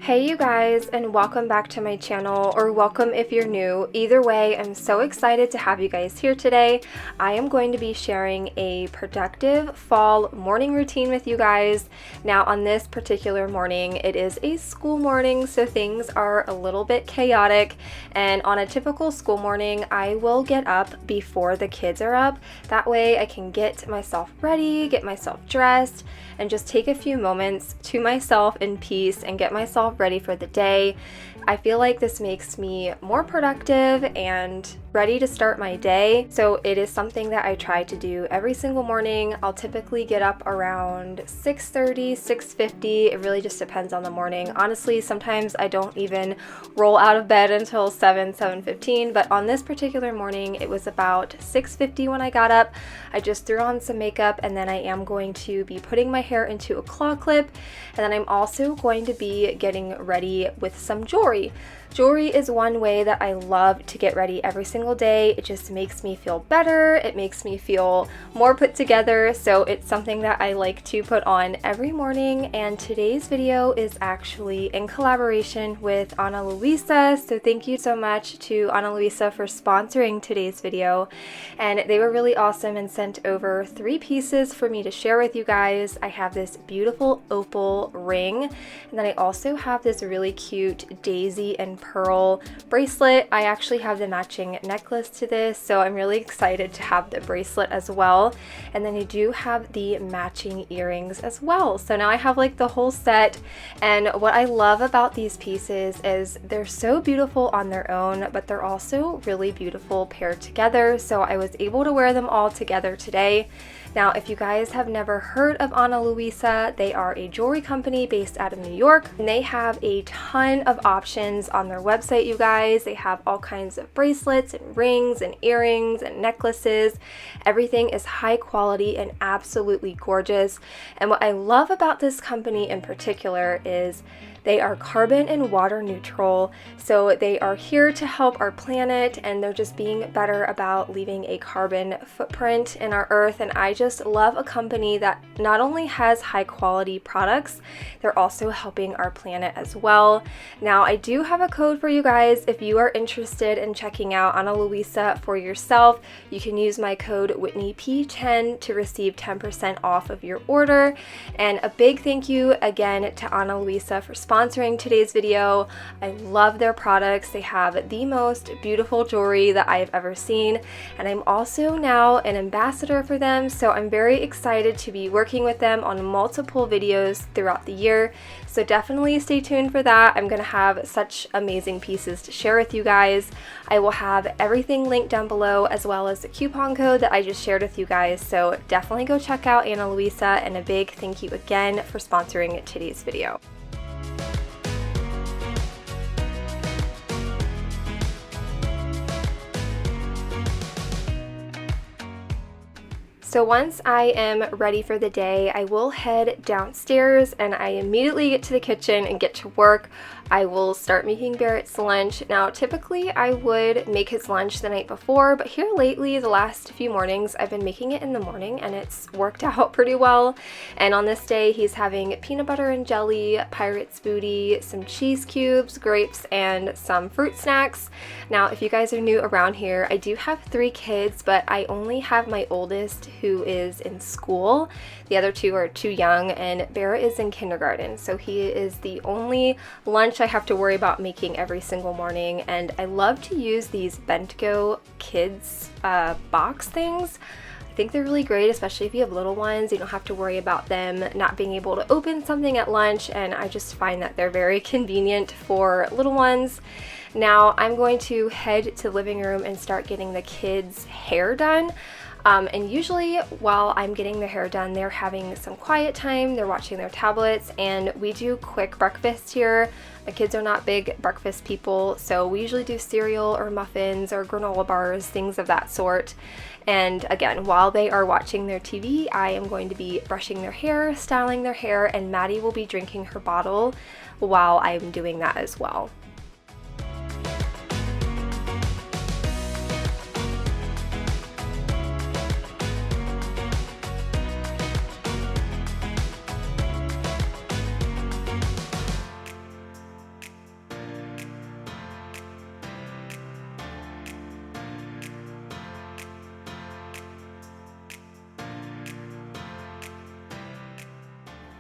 Hey you guys, and welcome back to my channel, or welcome if you're new. Either way, I'm so excited to have you guys here today. I am going to be sharing a productive fall morning routine with you guys. Now on this particular morning, it is a school morning, so things are a little bit chaotic, and on a typical school morning, I will get up before the kids are up. That way I can get myself ready, get myself dressed, and just take a few moments to myself in peace and get myself ready for the day. I feel like this makes me more productive and ready to start my day. So it is something that I try to do every single morning. I'll typically get up around 6:30, 6:50. It really just depends on the morning. Honestly, sometimes I don't even roll out of bed until 7:15. But on this particular morning, it was about 6:50 when I got up. I just threw on some makeup, and then I am going to be putting my hair into a claw clip. And then I'm also going to be getting ready with some jewelry. Jewelry is one way that I love to get ready every single day. It just makes me feel better. It makes me feel more put together. So it's something that I like to put on every morning. And today's video is actually in collaboration with Ana Luisa. So thank you so much to Ana Luisa for sponsoring today's video. And they were really awesome and sent over 3 pieces for me to share with you guys. I have this beautiful opal ring, and then I also have this really cute daisy and pearl bracelet. I actually have the matching necklace to this, so I'm really excited to have the bracelet as well. And then I do have the matching earrings as well. So now I have like the whole set. And what I love about these pieces is they're so beautiful on their own, but they're also really beautiful paired together. So I was able to wear them all together today. Now, if you guys have never heard of Ana Luisa, they are a jewelry company based out of New York, and they have a ton of options on their website, you guys. They have all kinds of bracelets and rings and earrings and necklaces. Everything is high quality and absolutely gorgeous. And what I love about this company in particular is they are carbon and water neutral, so they are here to help our planet, and they're just being better about leaving a carbon footprint in our earth. And I just love a company that not only has high quality products, they're also helping our planet as well. Now, I do have a code for you guys. If you are interested in checking out Ana Luisa for yourself, you can use my code WhitneyP10 to receive 10% off of your order. And a big thank you again to Ana Luisa for sponsoring today's video. I love their products. They have the most beautiful jewelry that I have ever seen, and I'm also now an ambassador for them, so I'm very excited to be working with them on multiple videos throughout the year. So definitely stay tuned for that. I'm gonna have such amazing pieces to share with you guys. I will have everything linked down below, as well as the coupon code that I just shared with you guys. So definitely go check out Ana Luisa, and a big thank you again for sponsoring today's video. So once I am ready for the day, I will head downstairs and I immediately get to the kitchen and get to work. I will start making Barrett's lunch. Now, typically I would make his lunch the night before, but here lately, the last few mornings, I've been making it in the morning and it's worked out pretty well. And on this day, he's having peanut butter and jelly, pirate's booty, some cheese cubes, grapes, and some fruit snacks. Now, if you guys are new around here, I do have 3 kids, but I only have my oldest who is in school. The other 2 are too young, and Barrett is in kindergarten, so he is the only lunch I have to worry about making every single morning. And I love to use these Bentgo kids box things. I think they're really great, especially if you have little ones. You don't have to worry about them not being able to open something at lunch, and I just find that they're very convenient for little ones. Now I'm going to head to the living room and start getting the kids' hair done. And usually while I'm getting their hair done, they're having some quiet time, they're watching their tablets, and we do quick breakfast here. My kids are not big breakfast people, so we usually do cereal or muffins or granola bars, things of that sort. And again, while they are watching their TV, I am going to be brushing their hair, styling their hair, and Maddie will be drinking her bottle while I'm doing that as well.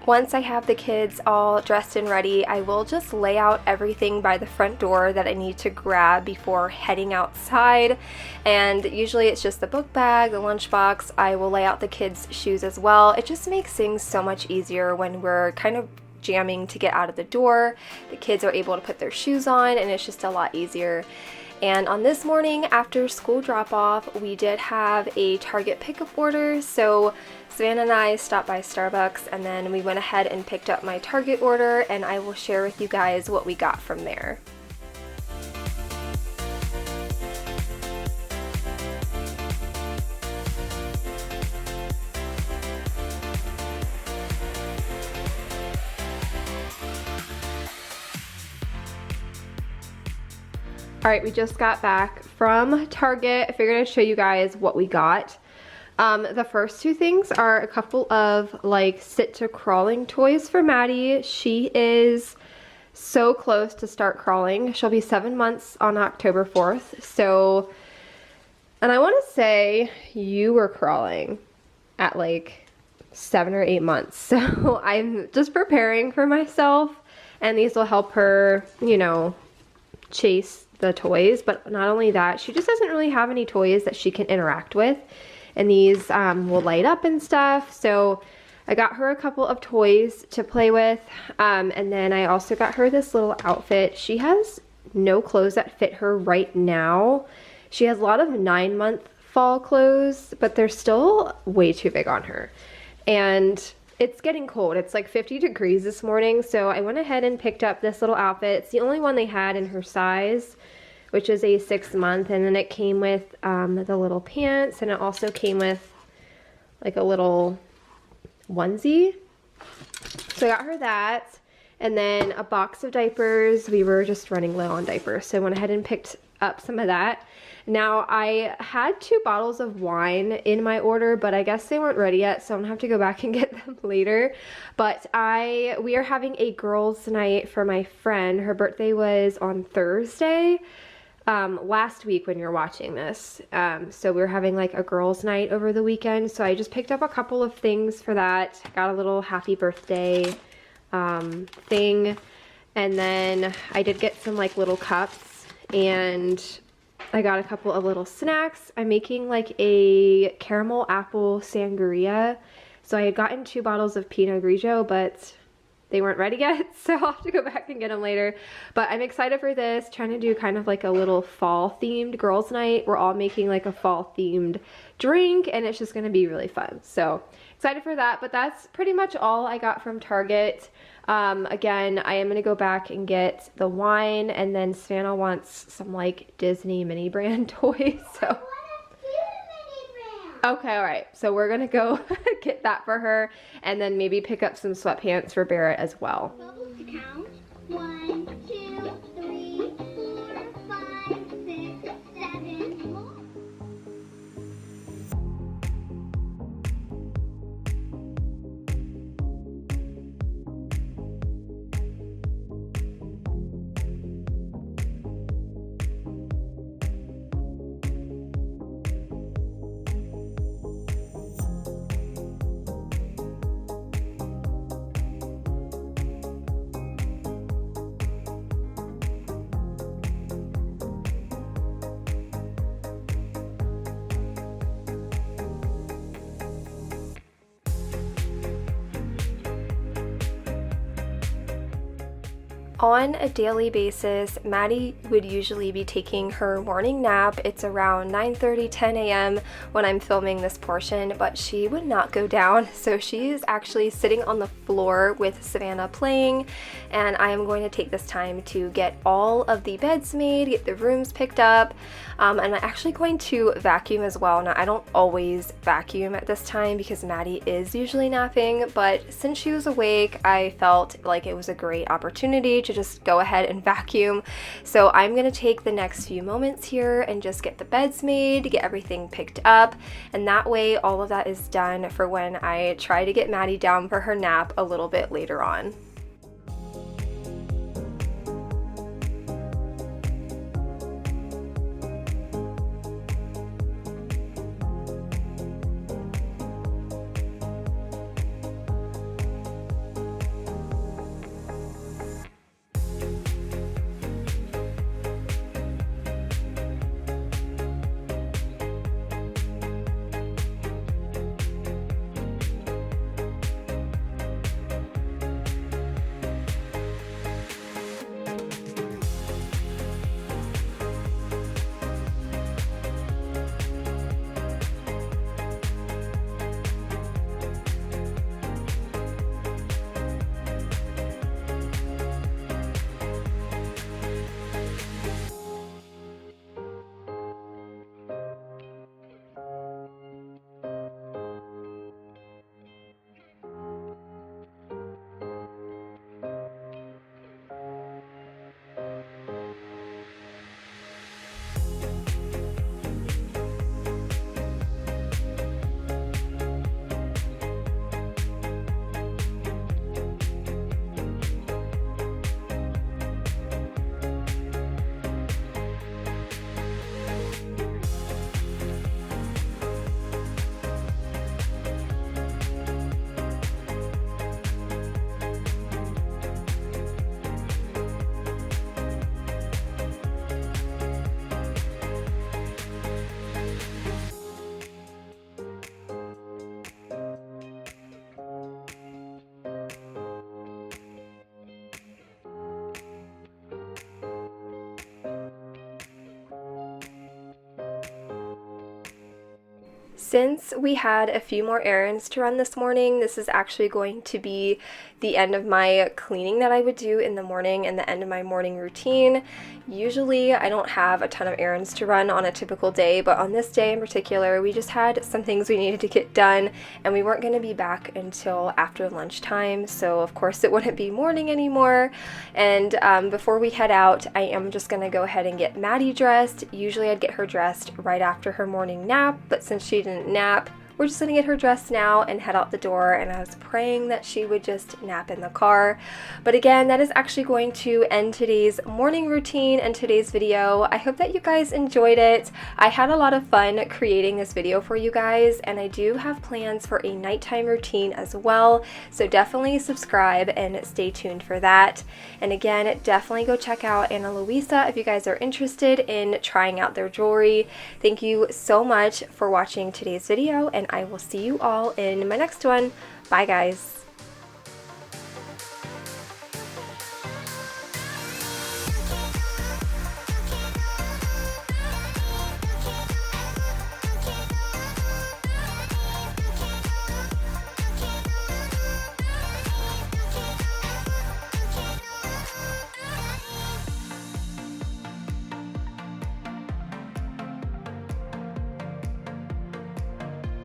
Once I have the kids all dressed and ready, I will just lay out everything by the front door that I need to grab before heading outside. And usually it's just the book bag, the lunchbox. I will lay out the kids' shoes as well. It just makes things so much easier when we're kind of jamming to get out of the door. The kids are able to put their shoes on and it's just a lot easier. And on this morning after school drop-off, we did have a Target pickup order. So Savannah and I stopped by Starbucks and then we went ahead and picked up my Target order, and I will share with you guys what we got from there. Alright, we just got back from Target. I figured I'd show you guys what we got. The first two things are a couple of like sit to crawling toys for Maddie. She is so close to start crawling. She'll be 7 months on October 4th. So, and I want to say you were crawling at like 7 or 8 months. So I'm just preparing for myself, and these will help her, you know, chase the toys. But not only that, she just doesn't really have any toys that she can interact with. And these will light up and stuff. So I got her a couple of toys to play with. And then I also got her this little outfit. She has no clothes that fit her right now. She has a lot of 9-month fall clothes, but they're still way too big on her. And it's getting cold. It's like 50 degrees this morning. So I went ahead and picked up this little outfit. It's the only one they had in her size, which is a 6-month, and then it came with the little pants, and it also came with like a little onesie. So I got her that, and then a box of diapers. We were just running low on diapers, so I went ahead and picked up some of that. Now, I had 2 bottles of wine in my order, but I guess they weren't ready yet, so I'm gonna have to go back and get them later. But we are having a girls' night for my friend. Her birthday was on Thursday. Last week when you're watching this. So we were having like a girls' night over the weekend. So I just picked up a couple of things for that. Got a little happy birthday thing. And then I did get some like little cups, and I got a couple of little snacks. I'm making like a caramel apple sangria. So I had gotten 2 bottles of Pinot Grigio, but they weren't ready yet, so I'll have to go back and get them later. But I'm excited for this, trying to do kind of like a little fall themed girls' night. We're all making like a fall themed drink, and it's just gonna be really fun. So excited for that, but that's pretty much all I got from Target. Again, I am gonna go back and get the wine, and then Savannah wants some like Disney mini brand toys, so. Okay, all right, so we're gonna go get that for her, and then maybe pick up some sweatpants for Barrett as well. Bubbles to count. 1, 2, 3, 4, 5, 6, 7. On a daily basis, Maddie would usually be taking her morning nap. It's around 9:30, 10 a.m. when I'm filming this portion, but she would not go down. So she is actually sitting on the floor with Savannah playing, and I am going to take this time to get all of the beds made, get the rooms picked up, and I'm actually going to vacuum as well. Now, I don't always vacuum at this time because Maddie is usually napping, but since she was awake, I felt like it was a great opportunity to just go ahead and vacuum. So I'm gonna take the next few moments here and just get the beds made, get everything picked up, and that way all of that is done for when I try to get Maddie down for her nap a little bit later on. Since we had a few more errands to run this morning, this is actually going to be the end of my cleaning that I would do in the morning and the end of my morning routine. Usually I don't have a ton of errands to run on a typical day, but on this day in particular, we just had some things we needed to get done and we weren't going to be back until after lunchtime, so of course it wouldn't be morning anymore. And before we head out, I am just going to go ahead and get Maddie dressed. Usually I'd get her dressed right after her morning nap, but since she didn't nap, we're just gonna get her dressed now and head out the door, and I was praying that she would just nap in the car. But again, that is actually going to end today's morning routine and today's video. I hope that you guys enjoyed it. I had a lot of fun creating this video for you guys, and I do have plans for a nighttime routine as well, so definitely subscribe and stay tuned for that. And again, definitely go check out Ana Luisa if you guys are interested in trying out their jewelry. Thank you so much for watching today's video, and I will see you all in my next one. Bye guys.